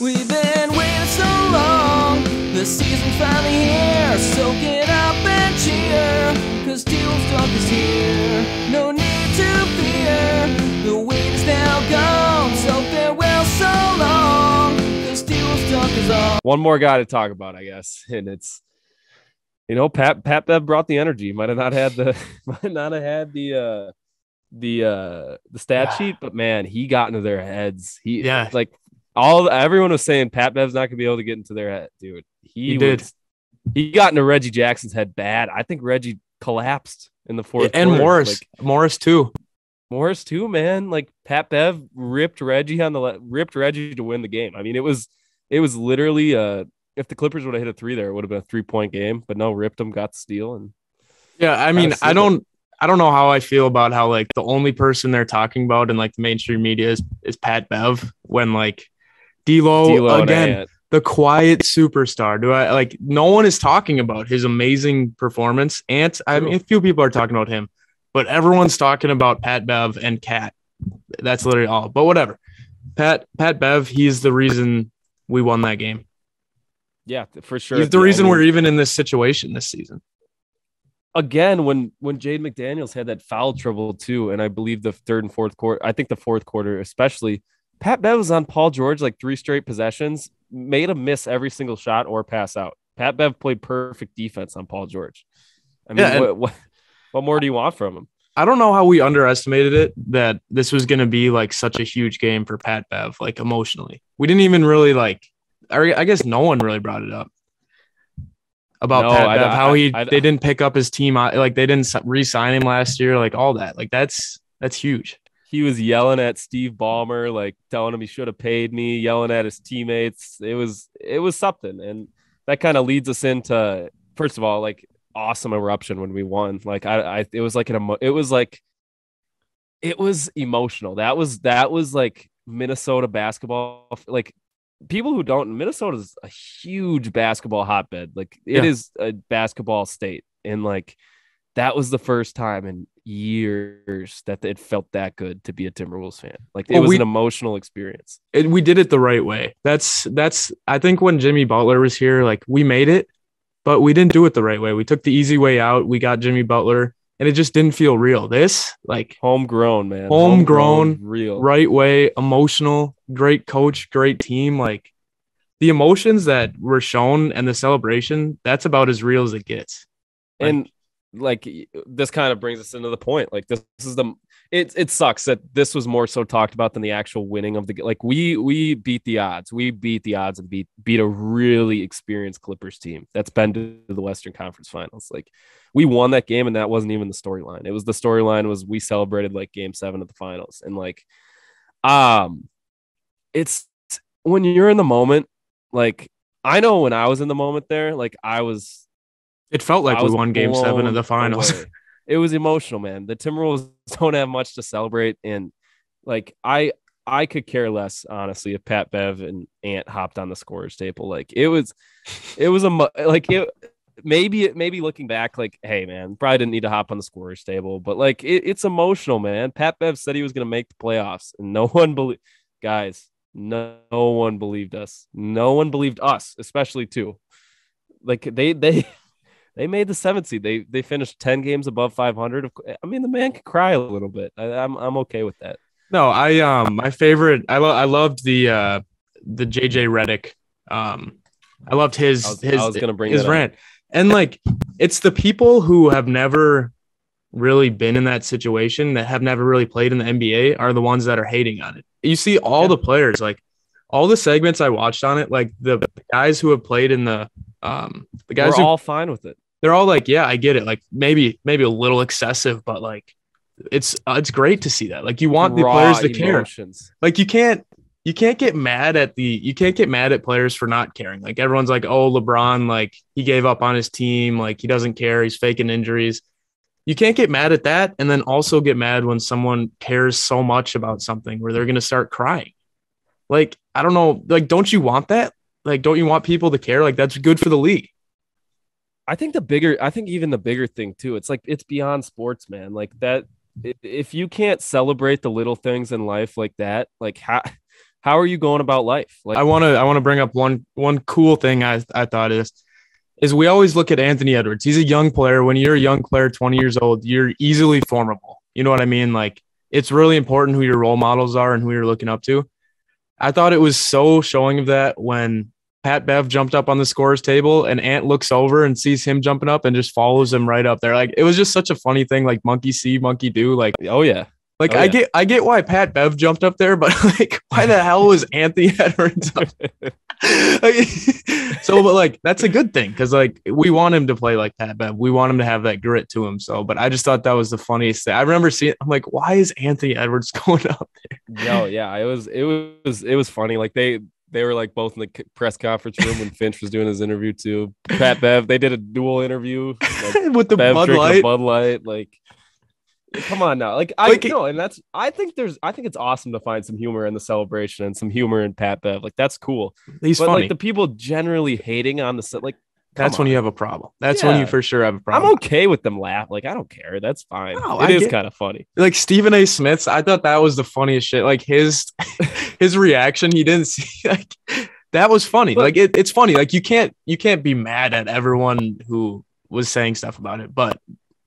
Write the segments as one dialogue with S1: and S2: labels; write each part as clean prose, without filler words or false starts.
S1: We've been waiting so long, the season's finally here. So get up and cheer, cause T-Wolves Talk is here. No need to fear, the wait is now gone. So farewell so long, cause T-Wolves Talk is on.
S2: One more guy to talk about, I guess, and it's, you know, Pat Bev brought the energy. Might have not had the stat sheet, but man, he got into their heads. Everyone was saying Pat Bev's not gonna be able to get into their head, dude. He got into Reggie Jackson's head bad. I think Reggie collapsed in the fourth
S3: and
S2: quarter.
S3: Morris too,
S2: man. Like Pat Bev ripped Reggie to win the game. I mean, it was literally if the Clippers would have hit a three there, it would have been a 3-point game, but no, ripped them, got the steal. And
S3: yeah, I mean, I don't know how I feel about how like the only person they're talking about in like the mainstream media is Pat Bev, when like D'Lo again, the quiet superstar. No one is talking about his amazing performance. I mean, a few people are talking about him, but everyone's talking about Pat Bev and Cat. That's literally all. But whatever. Pat Bev, he's the reason we won that game.
S2: Yeah, for sure.
S3: He's the reason we're even in this situation this season.
S2: Again, when Jade McDaniels had that foul trouble too, and I believe the third and fourth quarter, I think the fourth quarter especially, Pat Bev was on Paul George like 3 straight possessions, made him miss every single shot or pass out. Pat Bev played perfect defense on Paul George. I mean, what more do you want from him? I
S3: don't know how we underestimated it, that this was going to be like such a huge game for Pat Bev, like emotionally. We didn't even really I guess no one really brought it up about Pat Bev, how they didn't pick up his team, like they didn't re-sign him last year, like all that. Like that's huge.
S2: He was yelling at Steve Ballmer, like telling him he should have paid me, yelling at his teammates. It was something. And that kind of leads us into, first of all, like awesome eruption when we won. Like it was emotional. That was like Minnesota basketball. Like people who don't, Minnesota is a huge basketball hotbed. Like it is a basketball state. And like, that was the first time in years that it felt that good to be a Timberwolves fan. Like it was an emotional experience.
S3: We did it the right way. That's I think when Jimmy Butler was here, like we made it, but we didn't do it the right way. We took the easy way out. We got Jimmy Butler and it just didn't feel real. This like
S2: homegrown, man.
S3: Homegrown,
S2: real,
S3: right way, emotional, great coach, great team. Like the emotions that were shown and the celebration, that's about as real as it gets.
S2: And like this kind of brings us into the point. Like this is it sucks that this was more so talked about than the actual winning of the, like we beat the odds. We beat the odds and beat a really experienced Clippers team that's been to the Western Conference Finals. Like we won that game and that wasn't even the storyline. It was the storyline was we celebrated like game 7 of the finals. And like it's when you're in the moment, like I know when I was in the moment there, like
S3: it felt like we won game 7 of the finals.
S2: Away. It was emotional, man. The Timberwolves don't have much to celebrate. And like, I could care less, honestly, if Pat Bev and Ant hopped on the scorer's table. Like maybe looking back, like, hey man, probably didn't need to hop on the scorer's table, but like, it's emotional, man. Pat Bev said he was going to make the playoffs and no one believed us. No one believed us, especially too. Like they made the 7th seed. They finished 10 games above 500. I mean, the man could cry a little bit. I'm okay with that.
S3: No, my favorite. I loved the JJ Redick. I loved his rant. And like, it's the people who have never really been in that situation, that have never really played in the NBA, are the ones that are hating on it. You see all the players, like all the segments I watched on it, like the guys who have played in the guys
S2: are all fine with it.
S3: They're all like, yeah, I get it. Like maybe a little excessive, but like it's great to see that. Like you want the players to care. Like you can't get mad at players for not caring. Like everyone's like, oh, LeBron, like he gave up on his team, like he doesn't care, he's faking injuries. You can't get mad at that and then also get mad when someone cares so much about something where they're gonna start crying. Like, I don't know, like don't you want that? Like, don't you want people to care? Like that's good for the league.
S2: I think even the bigger thing too, it's like, it's beyond sports, man. Like that, if you can't celebrate the little things in life like that, like how are you going about life? Like,
S3: I want to bring up one cool thing I thought is we always look at Anthony Edwards. He's a young player. When you're a young player, 20 years old, you're easily formable. You know what I mean? Like, it's really important who your role models are and who you're looking up to. I thought it was so showing of that when Pat Bev jumped up on the scorer's table and Ant looks over and sees him jumping up and just follows him right up there. Like, it was just such a funny thing, like monkey see, monkey do. Like,
S2: oh yeah.
S3: Like, I get why Pat Bev jumped up there, but like, why the hell was Anthony Edwards up there? So, but like, that's a good thing because like we want him to play like Pat Bev. We want him to have that grit to him. So, but I just thought that was the funniest thing. I remember seeing. I'm like, why is Anthony Edwards going up there?
S2: Yo, yeah, it was funny. Like they were like both in the press conference room when Finch was doing his interview too. Pat Bev, they did a dual interview like,
S3: with the
S2: Bev
S3: Bud Light.
S2: Bud Light, like. Come on now. Like I know, and that's I think it's awesome to find some humor in the celebration and some humor in Pat Bev. Like that's cool.
S3: He's
S2: but
S3: funny.
S2: Like the people generally hating on the set, like
S3: that's when you have a problem. That's when you for sure have a problem.
S2: I'm okay with them laugh. Like I don't care. That's fine. No, it is kind of funny.
S3: Like Stephen A. Smith's, I thought that was the funniest shit. Like his reaction, he didn't see like that was funny. But, like it's funny. Like you can't be mad at everyone who was saying stuff about it, but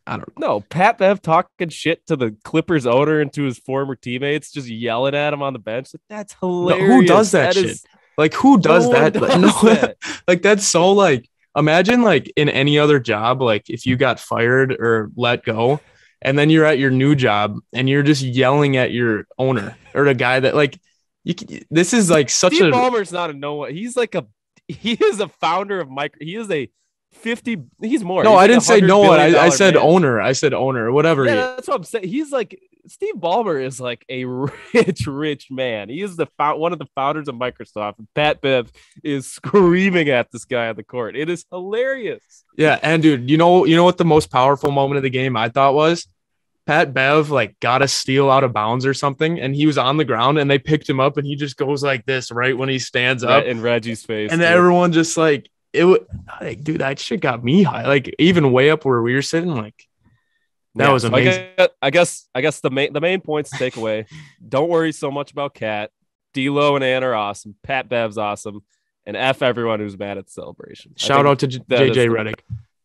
S3: I don't know.
S2: No, Pat Bev talking shit to the Clippers owner and to his former teammates, just yelling at him on the bench. Like, that's hilarious.
S3: No, who does that shit? Like, who does that? That? Like, that's so like, imagine like in any other job, like if you got fired or let go and then you're at your new job and you're just yelling at your owner or the guy that like, this is like such
S2: Steve Ballmer's not a no one. He is a founder of he is a 50 he's more.
S3: No,
S2: he's
S3: I
S2: like
S3: didn't say no one. I said
S2: man.
S3: owner. I said owner, whatever.
S2: Yeah, that's what I'm saying. He's like Steve Ballmer is like a rich man. He is one of the founders of Microsoft. And Pat Bev is screaming at this guy on the court. It is hilarious.
S3: Yeah, and dude, you know what the most powerful moment of the game I thought was? Pat Bev like got a steal out of bounds or something, and he was on the ground, and they picked him up, and he just goes like this right when he stands up
S2: in Reggie's face,
S3: and everyone just like. It would like, dude, that shit got me high. Like even way up where we were sitting, like that was amazing.
S2: I guess the main points to take away. Don't worry so much about Cat. D'Lo and Ann are awesome. Pat Bev's awesome, and F everyone who's mad at the celebration.
S3: Shout out to JJ Redick.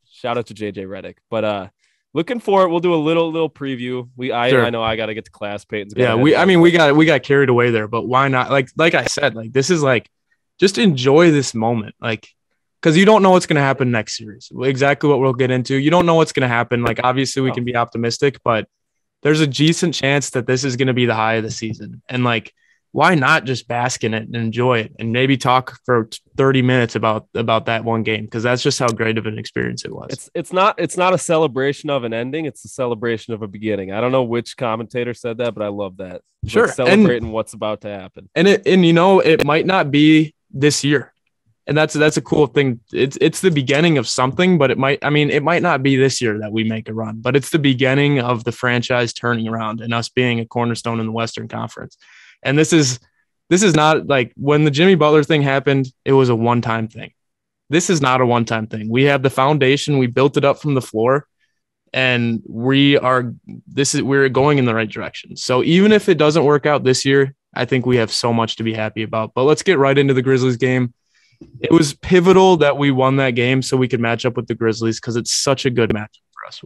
S2: Shout out to JJ Redick. But looking forward, we'll do a little preview. I know I got to get to class. Peyton's
S3: yeah. We got carried away there, but why not? Like I said, like this is like just enjoy this moment, like. Because you don't know what's going to happen next series. Exactly what we'll get into. You don't know what's going to happen. Like, obviously, we can be optimistic, but there's a decent chance that this is going to be the high of the season. And, like, why not just bask in it and enjoy it and maybe talk for 30 minutes about that one game? Because that's just how great of an experience it was.
S2: It's not a celebration of an ending. It's a celebration of a beginning. I don't know which commentator said that, but I love that.
S3: Sure.
S2: Like celebrating what's about to happen.
S3: And it might not be this year. And that's a cool thing. It's the beginning of something, but it might not be this year that we make a run, but it's the beginning of the franchise turning around and us being a cornerstone in the Western Conference. And this is not like when the Jimmy Butler thing happened, it was a one-time thing. This is not a one-time thing. We have the foundation. We built it up from the floor, and we're going in the right direction. So even if it doesn't work out this year, I think we have so much to be happy about. But let's get right into the Grizzlies game. It was pivotal that we won that game so we could match up with the Grizzlies because it's such a good matchup for us.